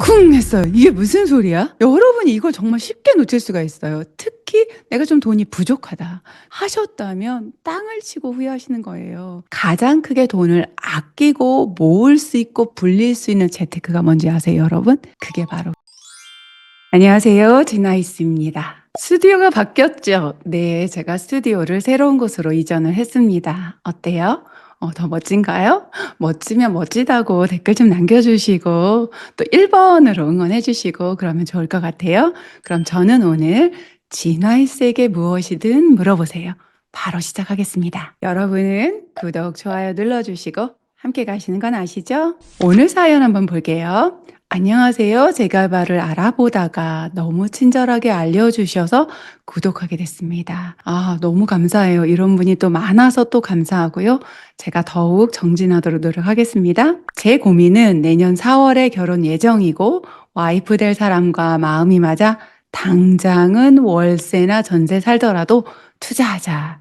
쿵 했어요. 이게 무슨 소리야? 여러분이 이걸 정말 쉽게 놓칠 수가 있어요. 특히 내가 좀 돈이 부족하다 하셨다면 땅을 치고 후회하시는 거예요. 가장 크게 돈을 아끼고 모을 수 있고 불릴 수 있는 재테크가 뭔지 아세요, 여러분? 그게 바로 안녕하세요, 진아이스입니다. 스튜디오가 바뀌었죠? 네, 제가 스튜디오를 새로운 곳으로 이전을 했습니다. 어때요? 더 멋진가요? 멋지면 멋지다고 댓글 좀 남겨주시고 또 1번으로 응원해주시고 그러면 좋을 것 같아요. 그럼 저는 오늘 진아이스에게 무엇이든 물어보세요. 바로 시작하겠습니다. 여러분은 구독, 좋아요 눌러주시고 함께 가시는 건 아시죠? 오늘 사연 한번 볼게요. 안녕하세요. 제가 바를 알아보다가 너무 친절하게 알려주셔서 구독하게 됐습니다. 너무 감사해요. 이런 분이 또 많아서 또 감사하고요. 제가 더욱 정진하도록 노력하겠습니다. 제 고민은 내년 4월에 결혼 예정이고 와이프 될 사람과 마음이 맞아 당장은 월세나 전세 살더라도 투자하자.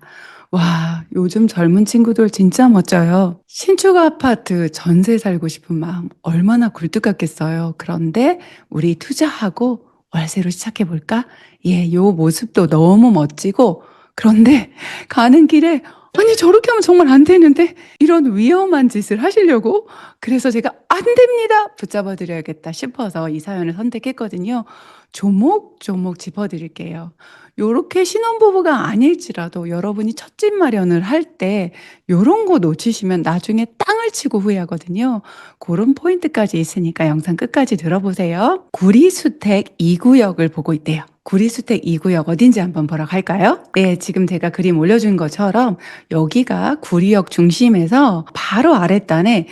와, 요즘 젊은 친구들 진짜 멋져요. 신축 아파트 전세 살고 싶은 마음 얼마나 굴뚝 같겠어요. 그런데 우리 투자하고 월세로 시작해볼까? 예, 요 모습도 너무 멋지고, 그런데 가는 길에 아니 저렇게 하면 정말 안 되는데 이런 위험한 짓을 하시려고 그래서 제가 안 됩니다 붙잡아 드려야겠다 싶어서 이 사연을 선택했거든요. 조목조목 짚어드릴게요. 요렇게 신혼부부가 아닐지라도 여러분이 첫 집 마련을 할 때 요런 거 놓치시면 나중에 땅을 치고 후회하거든요. 그런 포인트까지 있으니까 영상 끝까지 들어보세요. 구리수택 2구역을 보고 있대요. 구리수택 2구역 어딘지 한번 보러 갈까요? 네, 지금 제가 그림 올려준 것처럼 여기가 구리역 중심에서 바로 아랫단에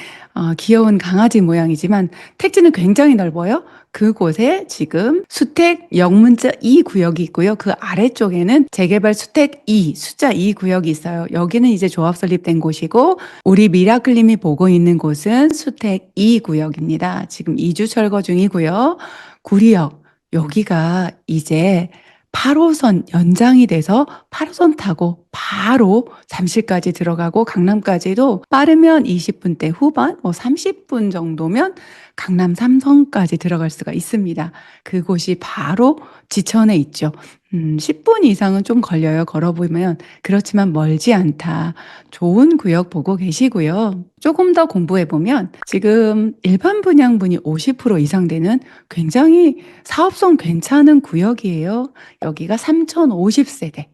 귀여운 강아지 모양이지만 택지는 굉장히 넓어요. 그곳에 지금 수택 영문자 2구역이 있고요. 그 아래쪽에는 재개발 수택 2, 숫자 2구역이 있어요. 여기는 이제 조합 설립된 곳이고 우리 미라클님이 보고 있는 곳은 수택 2구역입니다. 지금 2주 철거 중이고요. 구리역 여기가 이제 8호선 연장이 돼서 8호선 타고 바로 잠실까지 들어가고 강남까지도 빠르면 20분대 후반, 30분 정도면 강남 삼성까지 들어갈 수가 있습니다. 그곳이 바로 지천에 있죠. 10분 이상은 좀 걸려요. 걸어보면. 그렇지만 멀지 않다. 좋은 구역 보고 계시고요. 조금 더 공부해보면 지금 일반 분양분이 50% 이상 되는 굉장히 사업성 괜찮은 구역이에요. 여기가 3050세대.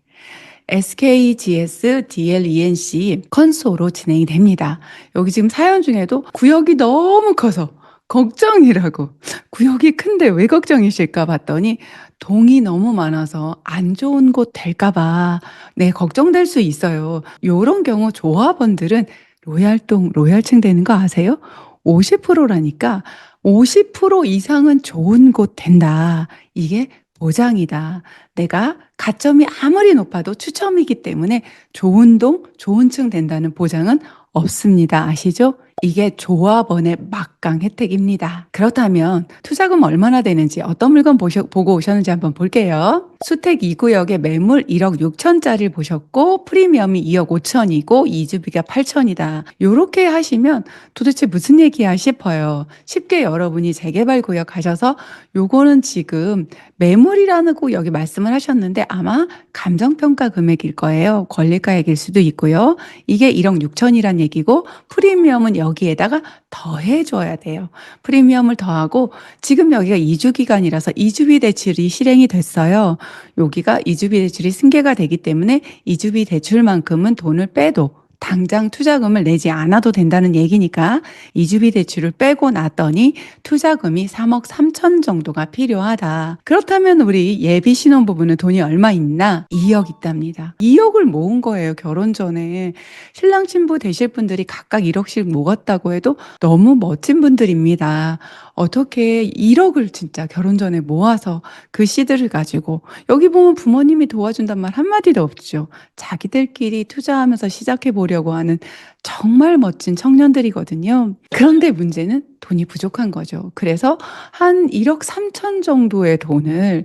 SKGS DLENC 컨소로 진행이 됩니다. 여기 지금 사연 중에도 구역이 너무 커서 걱정이라고. 구역이 큰데 왜 걱정이실까 봤더니 동이 너무 많아서 안 좋은 곳 될까봐 네, 걱정될 수 있어요. 요런 경우 조합원들은 로얄동, 로얄층 되는 거 아세요? 50%라니까 50% 이상은 좋은 곳 된다. 이게 보장이다. 내가 가점이 아무리 높아도 추첨이기 때문에 좋은 동, 좋은 층 된다는 보장은 없습니다. 아시죠? 이게 조합원의 막강 혜택입니다. 그렇다면 투자금 얼마나 되는지 어떤 물건 보고 오셨는지 한번 볼게요. 수택 2구역에 매물 1억 6천짜리를 보셨고 프리미엄이 2억 5천이고 이주비가 8천이다. 이렇게 하시면 도대체 무슨 얘기야 싶어요. 쉽게 여러분이 재개발 구역 가셔서 요거는 지금 매물이라는 거 여기 말씀을 하셨는데 아마 감정평가 금액일 거예요. 권리가액일 수도 있고요. 이게 1억 6천이란 얘기고 프리미엄은 여기에다가 더해줘야 돼요. 프리미엄을 더하고 지금 여기가 이주 기간이라서 이주비 대출이 실행이 됐어요. 여기가 이주비 대출이 승계가 되기 때문에 이주비 대출만큼은 돈을 빼도 당장 투자금을 내지 않아도 된다는 얘기니까 이주비 대출을 빼고 났더니 투자금이 3억 3천 정도가 필요하다. 그렇다면 우리 예비 신혼부부는 돈이 얼마 있나? 2억 있답니다. 2억을 모은 거예요. 결혼 전에. 신랑 신부 되실 분들이 각각 1억씩 모았다고 해도 너무 멋진 분들입니다. 어떻게 1억을 진짜 결혼 전에 모아서 그 씨들을 가지고 여기 보면 부모님이 도와준단 말 한마디도 없죠. 자기들끼리 투자하면서 시작해 보려고 하는 정말 멋진 청년들이거든요. 그런데 문제는 돈이 부족한 거죠. 그래서 한 1억 3천 정도의 돈을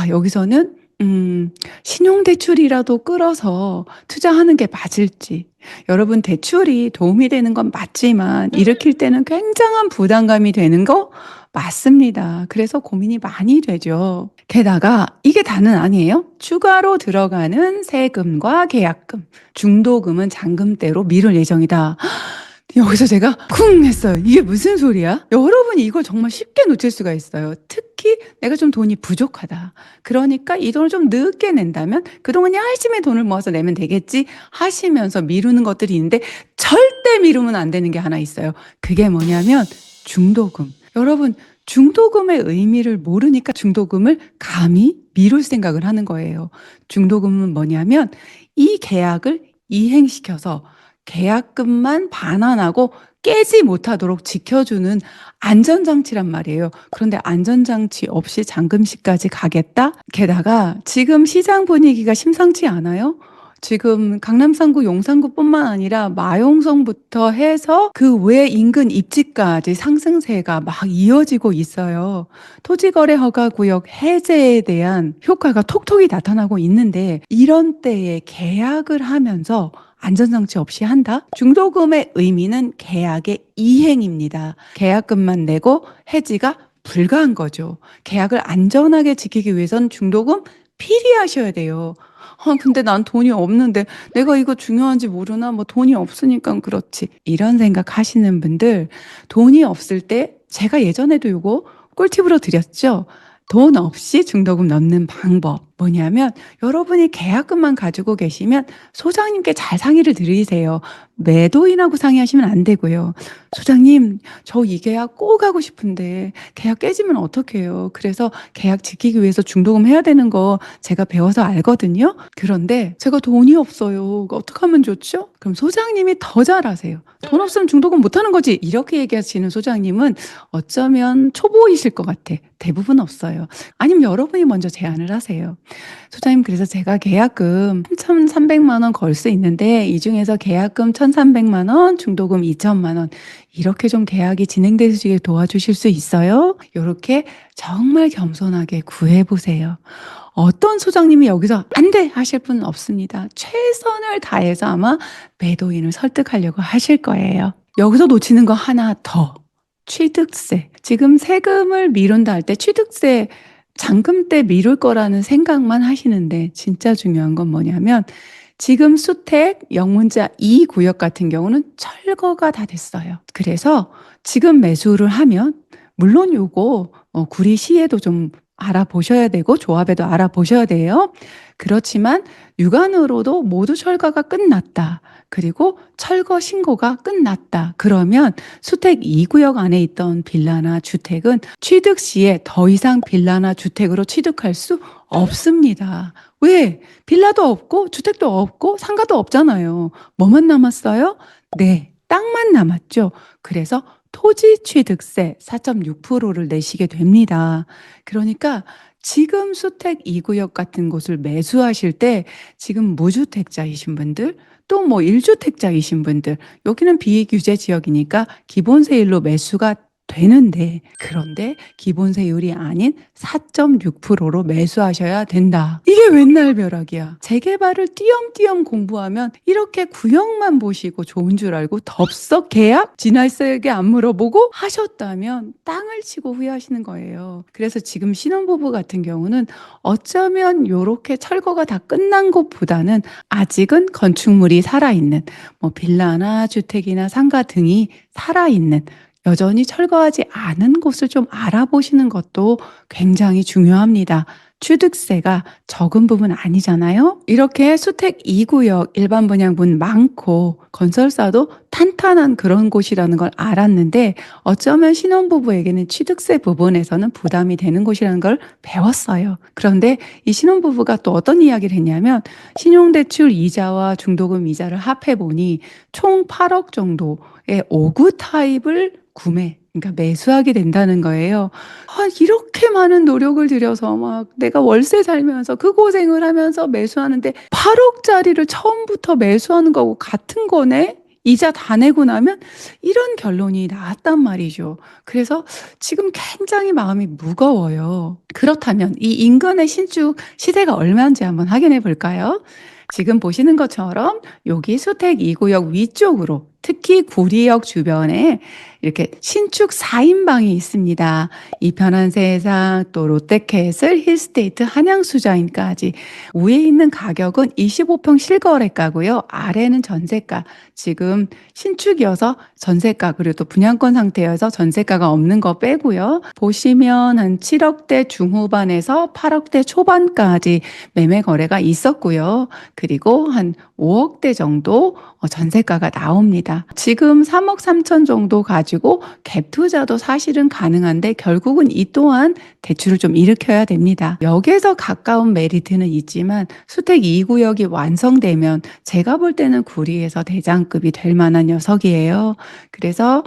여기서는 신용대출이라도 끌어서 투자하는 게 맞을지. 여러분, 대출이 도움이 되는 건 맞지만 일으킬 때는 굉장한 부담감이 되는 거 맞습니다. 그래서 고민이 많이 되죠. 게다가 이게 다는 아니에요. 추가로 들어가는 세금과 계약금, 중도금은 잔금대로 미룰 예정이다. 여기서 제가 쿵 했어요. 이게 무슨 소리야? 여러분이 이걸 정말 쉽게 놓칠 수가 있어요. 특히 내가 좀 돈이 부족하다. 그러니까 이 돈을 좀 늦게 낸다면 그동안 열심히 돈을 모아서 내면 되겠지 하시면서 미루는 것들이 있는데 절대 미루면 안 되는 게 하나 있어요. 그게 뭐냐면 중도금. 여러분, 중도금의 의미를 모르니까 중도금을 감히 미룰 생각을 하는 거예요. 중도금은 뭐냐면 이 계약을 이행시켜서 계약금만 반환하고 깨지 못하도록 지켜주는 안전장치란 말이에요. 그런데 안전장치 없이 잔금식까지 가겠다? 게다가 지금 시장 분위기가 심상치 않아요? 지금 강남상구, 용산구뿐만 아니라 마용성부터 해서 그 외 인근 입지까지 상승세가 막 이어지고 있어요. 토지거래 허가구역 해제에 대한 효과가 톡톡히 나타나고 있는데 이런 때에 계약을 하면서 안전장치 없이 한다? 중도금의 의미는 계약의 이행입니다. 계약금만 내고 해지가 불가한 거죠. 계약을 안전하게 지키기 위해선 중도금 필히하셔야 돼요. 근데 난 돈이 없는데 내가 이거 중요한지 모르나? 뭐 돈이 없으니까 그렇지. 이런 생각 하시는 분들, 돈이 없을 때 제가 예전에도 요거 꿀팁으로 드렸죠. 돈 없이 중도금 넣는 방법 뭐냐면 여러분이 계약금만 가지고 계시면 소장님께 잘 상의를 드리세요. 매도인하고 상의하시면 안 되고요. 소장님, 저 이 계약 꼭 하고 싶은데 계약 깨지면 어떡해요? 그래서 계약 지키기 위해서 중도금 해야 되는 거 제가 배워서 알거든요. 그런데 제가 돈이 없어요. 어떻게 하면 좋죠? 그럼 소장님이 더 잘하세요. 돈 없으면 중도금 못 하는 거지. 이렇게 얘기하시는 소장님은 어쩌면 초보이실 것 같아. 대부분 없어요. 아니면 여러분이 먼저 제안을 하세요. 소장님, 그래서 제가 계약금 3,300만 원 걸 수 있는데 이 중에서 계약금 1,300만 원, 중도금 2천만 원 이렇게 좀 계약이 진행되시게 도와주실 수 있어요? 이렇게 정말 겸손하게 구해보세요. 어떤 소장님이 여기서 안 돼! 하실 분은 없습니다. 최선을 다해서 아마 매도인을 설득하려고 하실 거예요. 여기서 놓치는 거 하나 더. 취득세. 지금 세금을 미룬다 할 때 취득세 잔금 때 미룰 거라는 생각만 하시는데 진짜 중요한 건 뭐냐면 지금 수택 영문자 2구역 같은 경우는 철거가 다 됐어요. 그래서 지금 매수를 하면 물론 요거 구리시에도 좀 알아보셔야 되고 조합에도 알아보셔야 돼요. 그렇지만 육안으로도 모두 철거가 끝났다. 그리고 철거 신고가 끝났다. 그러면 수택 2구역 안에 있던 빌라나 주택은 취득 시에 더 이상 빌라나 주택으로 취득할 수 없습니다. 왜? 빌라도 없고 주택도 없고 상가도 없잖아요. 뭐만 남았어요? 네, 땅만 남았죠. 그래서 토지 취득세 4.6%를 내시게 됩니다. 그러니까 지금 수택 2구역 같은 곳을 매수하실 때 지금 무주택자이신 분들 또 뭐 1주택자이신 분들 여기는 비규제 지역이니까 기본세율로 매수가 되는데 그런데 기본세율이 아닌 4.6%로 매수하셔야 된다. 이게 웬날 벼락이야. 재개발을 띄엄띄엄 공부하면 이렇게 구역만 보시고 좋은 줄 알고 덥석 계약 진할세게 안 물어보고 하셨다면 땅을 치고 후회하시는 거예요. 그래서 지금 신혼부부 같은 경우는 어쩌면 이렇게 철거가 다 끝난 곳보다는 아직은 건축물이 살아있는 뭐 빌라나 주택이나 상가 등이 살아있는 여전히 철거하지 않은 곳을 좀 알아보시는 것도 굉장히 중요합니다. 취득세가 적은 부분 아니잖아요. 이렇게 수택 2구역 일반 분양분 많고 건설사도 탄탄한 그런 곳이라는 걸 알았는데 어쩌면 신혼부부에게는 취득세 부분에서는 부담이 되는 곳이라는 걸 배웠어요. 그런데 이 신혼부부가 또 어떤 이야기를 했냐면 신용대출 이자와 중도금 이자를 합해보니 총 8억 정도의 5구 타입을 그러니까 매수하게 된다는 거예요. 이렇게 많은 노력을 들여서 막 내가 월세 살면서 그 고생을 하면서 매수하는데 8억짜리를 처음부터 매수하는 거하고 같은 거네? 이자 다 내고 나면 이런 결론이 나왔단 말이죠. 그래서 지금 굉장히 마음이 무거워요. 그렇다면 이 인근의 신축 시세가 얼마인지 한번 확인해 볼까요? 지금 보시는 것처럼 여기 수택 2구역 위쪽으로 특히 구리역 주변에 이렇게 신축 4인방이 있습니다. 이편한 세상, 또 롯데캐슬, 힐스테이트, 한양수자인까지. 위에 있는 가격은 25평 실거래가고요. 아래는 전세가. 지금 신축이어서 전세가, 그리고 또 분양권 상태여서 전세가가 없는 거 빼고요. 보시면 한 7억대 중후반에서 8억대 초반까지 매매 거래가 있었고요. 그리고 한 5억대 정도 전세가가 나옵니다. 지금 3억 3천 정도 가지고 갭 투자도 사실은 가능한데 결국은 이 또한 대출을 좀 일으켜야 됩니다. 역에서 가까운 메리트는 있지만 수택 2구역이 완성되면 제가 볼 때는 구리에서 대장급이 될 만한 녀석이에요. 그래서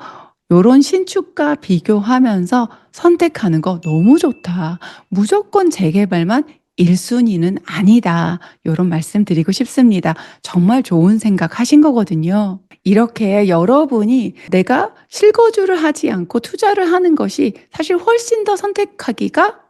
요런 신축과 비교하면서 선택하는 거 너무 좋다. 무조건 재개발만 1순위는 아니다. 요런 말씀 드리고 싶습니다. 정말 좋은 생각 하신 거거든요. 이렇게 여러분이 내가 실거주를 하지 않고 투자를 하는 것이 사실 훨씬 더 선택하기가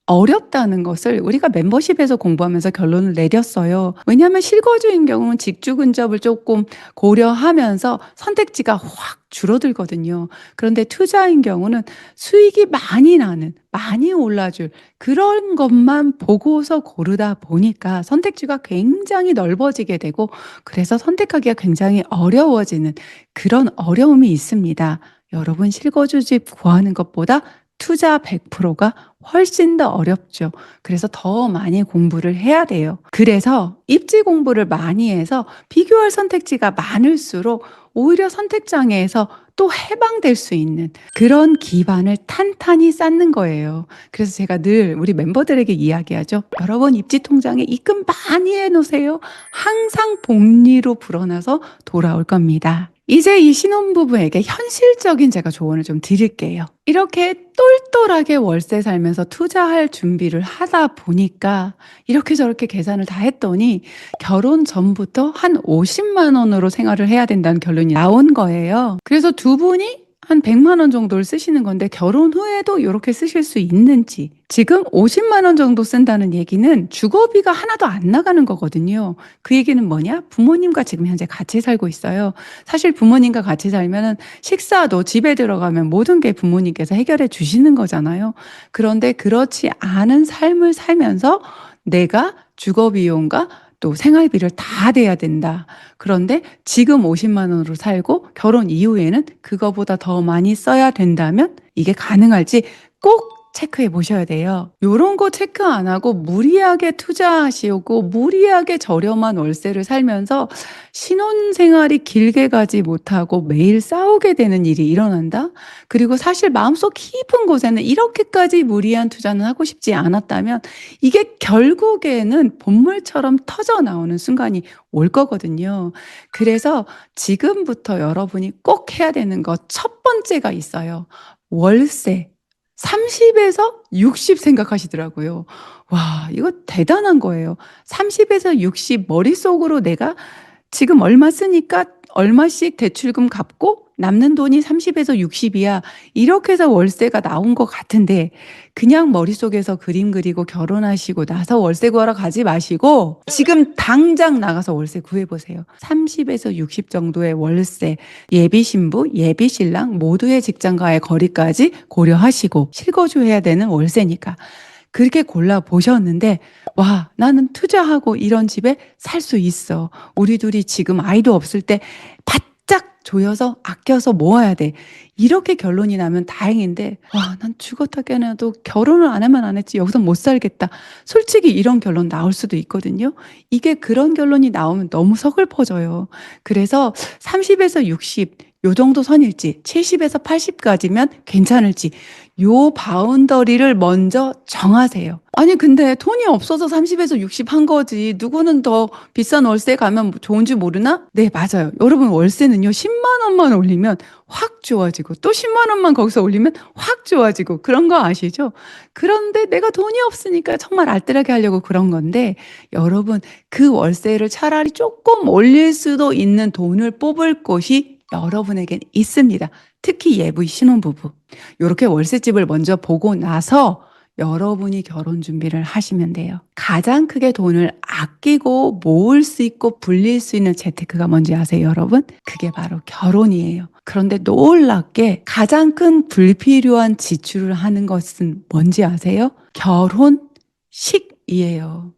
어렵다는 것을 우리가 멤버십에서 공부하면서 결론을 내렸어요. 왜냐하면 실거주인 경우는 직주 근접을 조금 고려하면서 선택지가 확 줄어들거든요. 그런데 투자인 경우는 수익이 많이 나는, 많이 올라줄 그런 것만 보고서 고르다 보니까 선택지가 굉장히 넓어지게 되고 그래서 선택하기가 굉장히 어려워지는 그런 어려움이 있습니다. 여러분 실거주집 구하는 것보다 투자 100%가 훨씬 더 어렵죠. 그래서 더 많이 공부를 해야 돼요. 그래서 입지 공부를 많이 해서 비교할 선택지가 많을수록 오히려 선택장애에서 또 해방될 수 있는 그런 기반을 탄탄히 쌓는 거예요. 그래서 제가 늘 우리 멤버들에게 이야기하죠. 여러분 입지 통장에 입금 많이 해놓으세요. 항상 복리로 불어나서 돌아올 겁니다. 이제 이 신혼부부에게 현실적인 제가 조언을 좀 드릴게요. 이렇게 똘똘하게 월세 살면서 투자할 준비를 하다 보니까 이렇게 저렇게 계산을 다 했더니 결혼 전부터 한 50만 원으로 생활을 해야 된다는 결론이 나온 거예요. 그래서 두 분이 한 100만 원 정도를 쓰시는 건데 결혼 후에도 이렇게 쓰실 수 있는지. 지금 50만 원 정도 쓴다는 얘기는 주거비가 하나도 안 나가는 거거든요. 그 얘기는 뭐냐? 부모님과 지금 현재 같이 살고 있어요. 사실 부모님과 같이 살면은 식사도 집에 들어가면 모든 게 부모님께서 해결해 주시는 거잖아요. 그런데 그렇지 않은 삶을 살면서 내가 주거비용과 또 생활비를 다 대야 된다. 그런데 지금 50만 원으로 살고 결혼 이후에는 그거보다 더 많이 써야 된다면 이게 가능할지 꼭 체크해 보셔야 돼요. 요런 거 체크 안 하고 무리하게 투자하시고 무리하게 저렴한 월세를 살면서 신혼생활이 길게 가지 못하고 매일 싸우게 되는 일이 일어난다? 그리고 사실 마음속 깊은 곳에는 이렇게까지 무리한 투자는 하고 싶지 않았다면 이게 결국에는 본물처럼 터져 나오는 순간이 올 거거든요. 그래서 지금부터 여러분이 꼭 해야 되는 것 첫 번째가 있어요. 월세. 30에서 60 생각하시더라고요. 와, 이거 대단한 거예요. 30에서 60 머릿속으로 내가 지금 얼마 쓰니까 얼마씩 대출금 갚고 남는 돈이 30에서 60이야. 이렇게 해서 월세가 나온 것 같은데 그냥 머릿속에서 그림 그리고 결혼하시고 나서 월세 구하러 가지 마시고 지금 당장 나가서 월세 구해보세요. 30에서 60 정도의 월세, 예비 신부, 예비 신랑 모두의 직장과의 거리까지 고려하시고 실거주해야 되는 월세니까 그렇게 골라보셨는데 와, 나는 투자하고 이런 집에 살 수 있어. 우리 둘이 지금 아이도 없을 때 바짝 조여서 아껴서 모아야 돼. 이렇게 결론이 나면 다행인데 와, 난 죽었다 깨어나도 결혼을 안 하면 안 했지 여기서 못 살겠다. 솔직히 이런 결론 나올 수도 있거든요. 이게 그런 결론이 나오면 너무 서글퍼져요. 그래서 30에서 60, 요 정도 선일지 70에서 80까지면 괜찮을지 요 바운더리를 먼저 정하세요. 아니 근데 돈이 없어서 30에서 60 한 거지 누구는 더 비싼 월세 가면 좋은 줄 모르나? 네, 맞아요. 여러분 월세는요 10만 원만 올리면 확 좋아지고 또 10만 원만 거기서 올리면 확 좋아지고 그런 거 아시죠? 그런데 내가 돈이 없으니까 정말 알뜰하게 하려고 그런 건데 여러분 그 월세를 차라리 조금 올릴 수도 있는 돈을 뽑을 곳이 여러분에겐 있습니다. 특히 예비 신혼부부. 이렇게 월세집을 먼저 보고 나서 여러분이 결혼 준비를 하시면 돼요. 가장 크게 돈을 아끼고 모을 수 있고 불릴 수 있는 재테크가 뭔지 아세요, 여러분? 그게 바로 결혼이에요. 그런데 놀랍게 가장 큰 불필요한 지출을 하는 것은 뭔지 아세요? 결혼식이에요.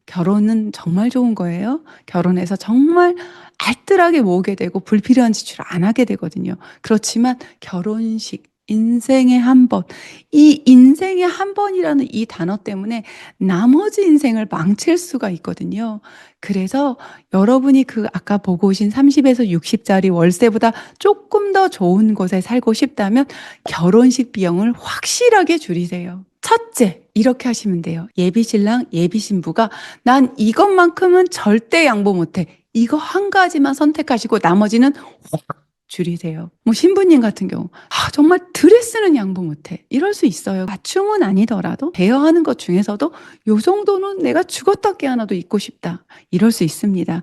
결혼은 정말 좋은 거예요. 결혼해서 정말 알뜰하게 모으게 되고 불필요한 지출을 안 하게 되거든요. 그렇지만 결혼식, 인생에 한 번, 이 인생에 한 번이라는 이 단어 때문에 나머지 인생을 망칠 수가 있거든요. 그래서 여러분이 그 아까 보고 오신 30에서 60짜리 월세보다 조금 더 좋은 곳에 살고 싶다면 결혼식 비용을 확실하게 줄이세요. 첫째, 이렇게 하시면 돼요. 예비 신랑, 예비 신부가 난 이것만큼은 절대 양보 못해. 이거 한 가지만 선택하시고 나머지는 확 줄이세요. 뭐 신부님 같은 경우 정말 드레스는 양보 못해. 이럴 수 있어요. 맞춤은 아니더라도 대여하는 것 중에서도 요 정도는 내가 죽었다 깨어나도 입고 싶다. 이럴 수 있습니다.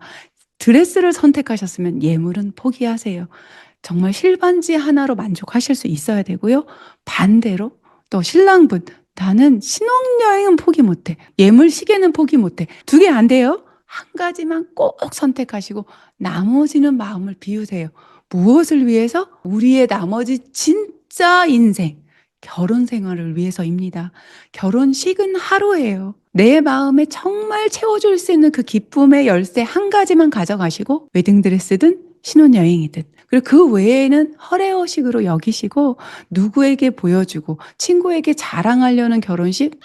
드레스를 선택하셨으면 예물은 포기하세요. 정말 실반지 하나로 만족하실 수 있어야 되고요. 반대로 또 신랑분, 나는 신혼여행은 포기 못해. 예물 시계는 포기 못해. 두 개 안 돼요? 한 가지만 꼭 선택하시고 나머지는 마음을 비우세요. 무엇을 위해서? 우리의 나머지 진짜 인생, 결혼 생활을 위해서입니다. 결혼식은 하루예요. 내 마음에 정말 채워줄 수 있는 그 기쁨의 열쇠 한 가지만 가져가시고 웨딩드레스든 신혼여행이든 그리고 그 외에는 허례허식으로 여기시고 누구에게 보여주고 친구에게 자랑하려는 결혼식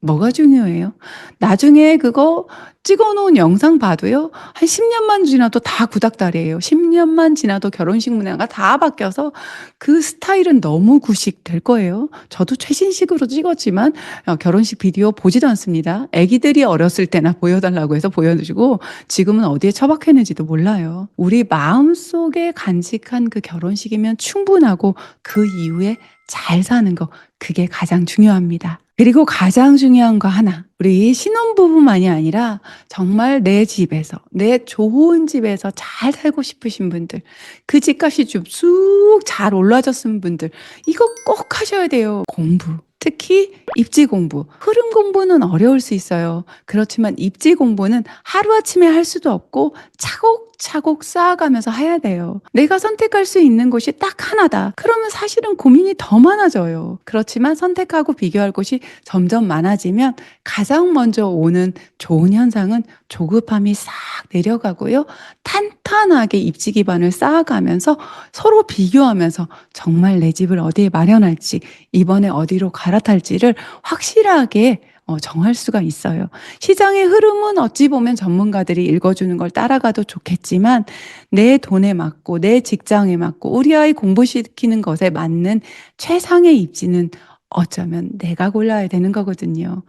뭐가 중요해요? 나중에 그거 찍어 놓은 영상 봐도요, 한 10년만 지나도 다 구닥다리예요. 10년만 지나도 결혼식 문화가 다 바뀌어서 그 스타일은 너무 구식될 거예요. 저도 최신식으로 찍었지만 결혼식 비디오 보지도 않습니다. 아기들이 어렸을 때나 보여달라고 해서 보여주고 지금은 어디에 처박혔는지도 몰라요. 우리 마음속에 간직한 그 결혼식이면 충분하고 그 이후에 잘 사는 거, 그게 가장 중요합니다. 그리고 가장 중요한 거 하나, 우리 신혼부부만이 아니라 정말 내 집에서, 내 좋은 집에서 잘 살고 싶으신 분들, 그 집값이 좀 쑥 잘 올라졌은 분들, 이거 꼭 하셔야 돼요. 공부. 특히 입지 공부. 흐름 공부는 어려울 수 있어요. 그렇지만 입지 공부는 하루아침에 할 수도 없고 차곡차곡 쌓아가면서 해야 돼요. 내가 선택할 수 있는 곳이 딱 하나다. 그러면 사실은 고민이 더 많아져요. 그렇지만 선택하고 비교할 곳이 점점 많아지면 가장 먼저 오는 좋은 현상은 조급함이 싹 내려가고요. 탄탄하게 입지 기반을 쌓아가면서 서로 비교하면서 정말 내 집을 어디에 마련할지, 이번에 어디로 갈아탈지를 확실하게 정할 수가 있어요. 시장의 흐름은 어찌 보면 전문가들이 읽어주는 걸 따라가도 좋겠지만 내 돈에 맞고 내 직장에 맞고 우리 아이 공부시키는 것에 맞는 최상의 입지는 어쩌면 내가 골라야 되는 거거든요.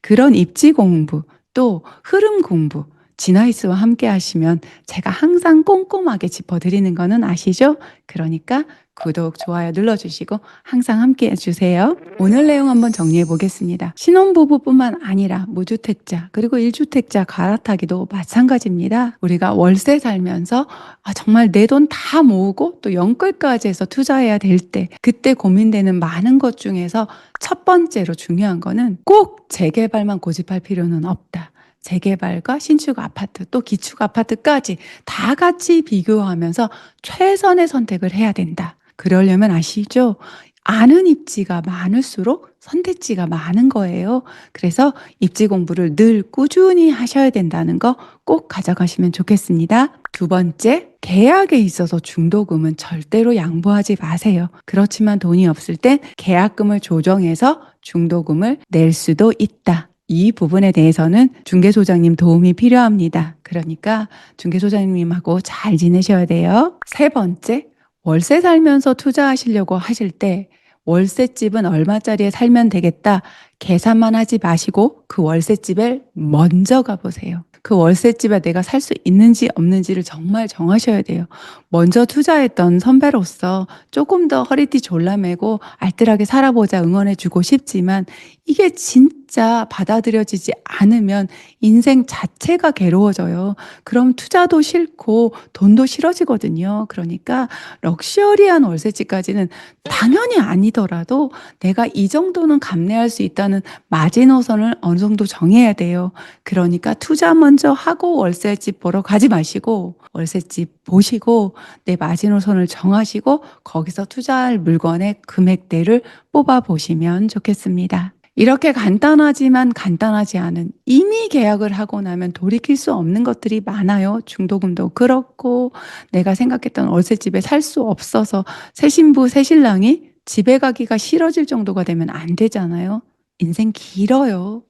그런 입지 공부, 또 흐름 공부, 지나이스와 함께 하시면 제가 항상 꼼꼼하게 짚어드리는 거는 아시죠? 그러니까 구독, 좋아요 눌러주시고 항상 함께 해주세요. 오늘 내용 한번 정리해 보겠습니다. 신혼부부뿐만 아니라 무주택자 그리고 1주택자 갈아타기도 마찬가지입니다. 우리가 월세 살면서 정말 내 돈 다 모으고 또 연끌까지 해서 투자해야 될 때 그때 고민되는 많은 것 중에서 첫 번째로 중요한 거는 꼭 재개발만 고집할 필요는 없다. 재개발과 신축 아파트 또 기축 아파트까지 다 같이 비교하면서 최선의 선택을 해야 된다. 그러려면 아시죠? 아는 입지가 많을수록 선택지가 많은 거예요. 그래서 입지 공부를 늘 꾸준히 하셔야 된다는 거 꼭 가져가시면 좋겠습니다. 두 번째, 계약에 있어서 중도금은 절대로 양보하지 마세요. 그렇지만 돈이 없을 땐 계약금을 조정해서 중도금을 낼 수도 있다. 이 부분에 대해서는 중개소장님 도움이 필요합니다. 그러니까 중개소장님하고 잘 지내셔야 돼요. 세 번째, 월세 살면서 투자하시려고 하실 때 월세집은 얼마짜리에 살면 되겠다 계산만 하지 마시고 그 월세집에 먼저 가보세요. 그 월세집에 내가 살 수 있는지 없는지를 정말 정하셔야 돼요. 먼저 투자했던 선배로서 조금 더 허리띠 졸라매고 알뜰하게 살아보자 응원해주고 싶지만 이게 진짜 받아들여지지 않으면 인생 자체가 괴로워져요. 그럼 투자도 싫고 돈도 싫어지거든요. 그러니까 럭셔리한 월세집까지는 당연히 아니더라도 내가 이 정도는 감내할 수 있다는 마지노선을 어느 정도 정해야 돼요. 그러니까 투자 먼저 하고 월세집 보러 가지 마시고 월세집 보시고 내 마지노선을 정하시고 거기서 투자할 물건의 금액대를 뽑아 보시면 좋겠습니다. 이렇게 간단하지만 간단하지 않은 이미 계약을 하고 나면 돌이킬 수 없는 것들이 많아요. 중도금도 그렇고 내가 생각했던 월세집에 살 수 없어서 새 신부 새 신랑이 집에 가기가 싫어질 정도가 되면 안 되잖아요. 인생 길어요.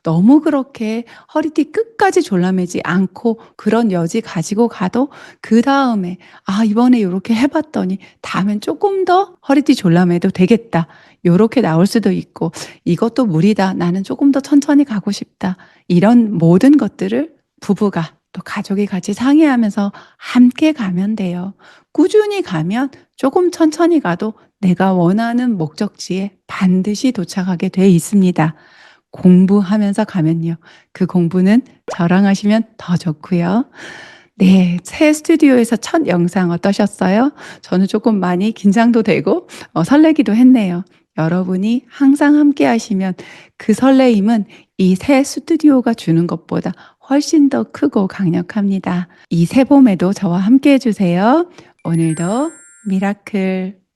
너무 그렇게 허리띠 끝까지 졸라매지 않고 그런 여지 가지고 가도 그다음에 '아 이번에 요렇게 해 봤더니 다음엔 쪼끔 더 허리띠 졸라매도 되겠다.' 요렇게 나올 수도 있고 '이것도 무리다. 나는 쪼금 더 천천히 가고 싶다.' 이런 모든 것들을 부부가 또 가족이 같이 상의하면서 함께 가면 돼요. 꾸준히 가면 조금 천천히 가도 내가 원하는 목적지에 반드시 도착하게 돼 있습니다. 공부하면서 가면요. 그 공부는 저랑 하시면 더 좋고요. 네. 새 스튜디오에서 첫 영상 어떠셨어요? 저는 조금 많이 긴장도 되고 설레기도 했네요. 여러분이 항상 함께 하시면 그 설레임은 이 새 스튜디오가 주는 것보다 훨씬 더 크고 강력합니다. 이 새 봄에도 저와 함께 해 주세요. 오늘도 미라클.